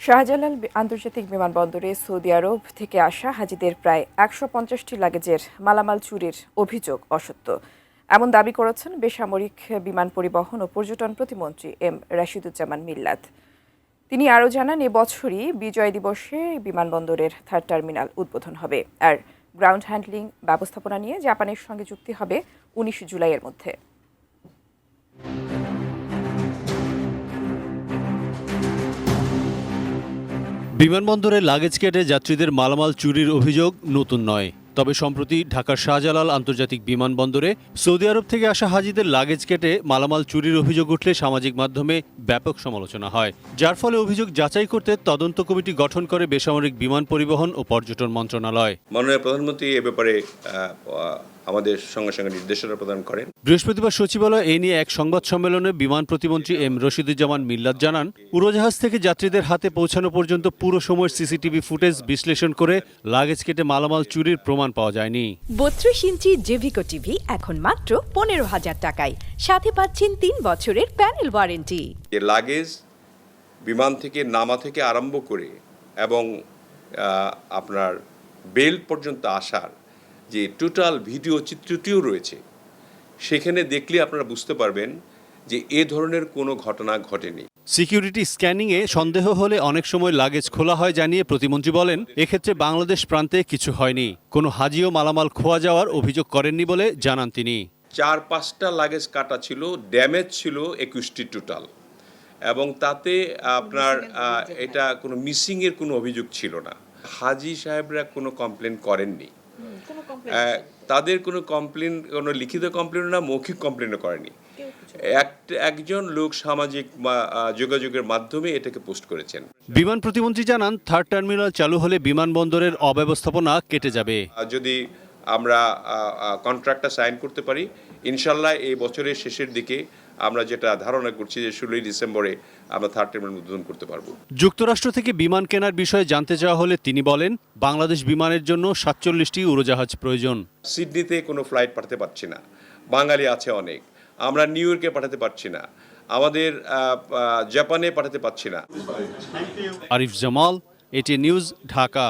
শাহজালাল আন্তর্জাতিক বিমানবন্দরে সৌদি আরব থেকে আসা হাজিদের প্রায় ১৫০টি লাগেজের মালামাল চুরির অভিযোগ অসত্য এমন দাবি করেছেন বেসামরিক বিমান পরিবহন ও পর্যটন প্রতিমন্ত্রী এম রাশিদুজ্জামান মিল্লাত। তিনি আরও জানান, এবছরই বিজয় দিবসে বিমানবন্দরের 3rd টার্মিনাল উদ্বোধন হবে। আর গ্রাউন্ড হ্যান্ডলিং ব্যবস্থাপনা নিয়ে জাপানের সঙ্গে চুক্তি হবে 19 জুলাইয়ের মধ্যে। বিমানবন্দরে লাগেজ কেটে যাত্রীদের মালামাল চুরির অভিযোগ নতুন নয়। তবে সম্প্রতি ঢাকার শাহজালাল আন্তর্জাতিক বিমানবন্দরে সৌদি আরব থেকে আসা হাজিদের লাগেজ কেটে মালামাল চুরির অভিযোগ উঠলে সামাজিক মাধ্যমে ব্যাপক সমালোচনা হয়, যার ফলে অভিযোগ যাচাই করতে তদন্ত কমিটি গঠন করে বেসামরিক বিমান পরিবহন ও পর্যটন মন্ত্রণালয়। মাননীয় প্রধানমন্ত্রী এ ব্যাপারে আমাদের সঙ্গে সঙ্গে নির্দেশনা প্রদান করেন। বৃহস্পতিবার সচিবালয়ে এ নিয়ে এক সংবাদ সম্মেলনে বিমান প্রতিমন্ত্রী এম রাশিদুজ্জামান মিল্লাত জানান, উড়োজাহাজ থেকে যাত্রীদের হাতে পৌঁছানো পর্যন্ত পুরো সময়ের সিসিটিভি ফুটেজ বিশ্লেষণ করে লাগেজ কেটে মালামাল চুরির প্রমাণ পাওয়া যায়নি। 32 ইঞ্চি জেভিকো টিভি এখন মাত্র 15,000 টাকায়, সাথে পাচ্ছেন 3 বছরের প্যানেল ওয়ারেন্টি। লাগেজ বিমান থেকে নামা থেকে আরম্ভ করে এবং আপনার বেল্ট পর্যন্ত আসার যে টোটাল ভিডিও চিত্রটিও রয়েছে, সেখানে দেখলে আপনারা বুঝতে পারবেন যে এ ধরনের কোনো ঘটনা ঘটেনি। সিকিউরিটি স্ক্যানিংয়ে সন্দেহ হলে অনেক সময় লাগেজ খোলা হয় জানিয়ে প্রতিমন্ত্রী বলেন, এক্ষেত্রে বাংলাদেশ প্রান্তে কিছু হয়নি। কোনো হাজিও মালামাল খোয়া যাওয়ার অভিযোগ করেননি বলে জানান তিনি। 4-5টা লাগেজ কাটা ছিল, ড্যামেজ ছিল 21টি টোটাল, এবং তাতে আপনার এটা কোনো মিসিংয়ের কোনো অভিযোগ ছিল না। হাজি সাহেবরা কোনো কমপ্লেন করেননি, তাদের কোনো কমপ্লেন, কোনো লিখিত কমপ্লেন না, মৌখিক কমপ্লেনও করেনি। একজন লোক সামাজিক যোগাযোগের মাধ্যমে এটাকে পোস্ট করেছেন। বিমান প্রতিমন্ত্রী জানান, 3rd টার্মিনাল চালু হলে বিমানবন্দরের অব্যবস্থাপনা কেটে যাবে। যদি আমরা কন্ট্রাক্টটা সাইন করতে পারি, ইনশাল্লাহ এই বছরের শেষের দিকে আমরা যেটা ধারণা করছি যে 16 ডিসেম্বরে আমরা 3rd টার্মিনাল উদ্বোধন করতে পারবো। যুক্তরাষ্ট্র থেকে বিমান কেনার বিষয়ে জানতে চাওয়া হলে তিনি বলেন, বাংলাদেশ বিমানের জন্য 47টি উড়োজাহাজ প্রয়োজন। সিডনিতে কোনো ফ্লাইট পাঠাতে পারছি না, বাঙালি আছে অনেক। আমরা নিউ ইয়র্কে পাঠাতে পারছি না, আমাদের জাপানে পাঠাতে পারছি না। আরিফ জামাল, এটি নিউজ, ঢাকা।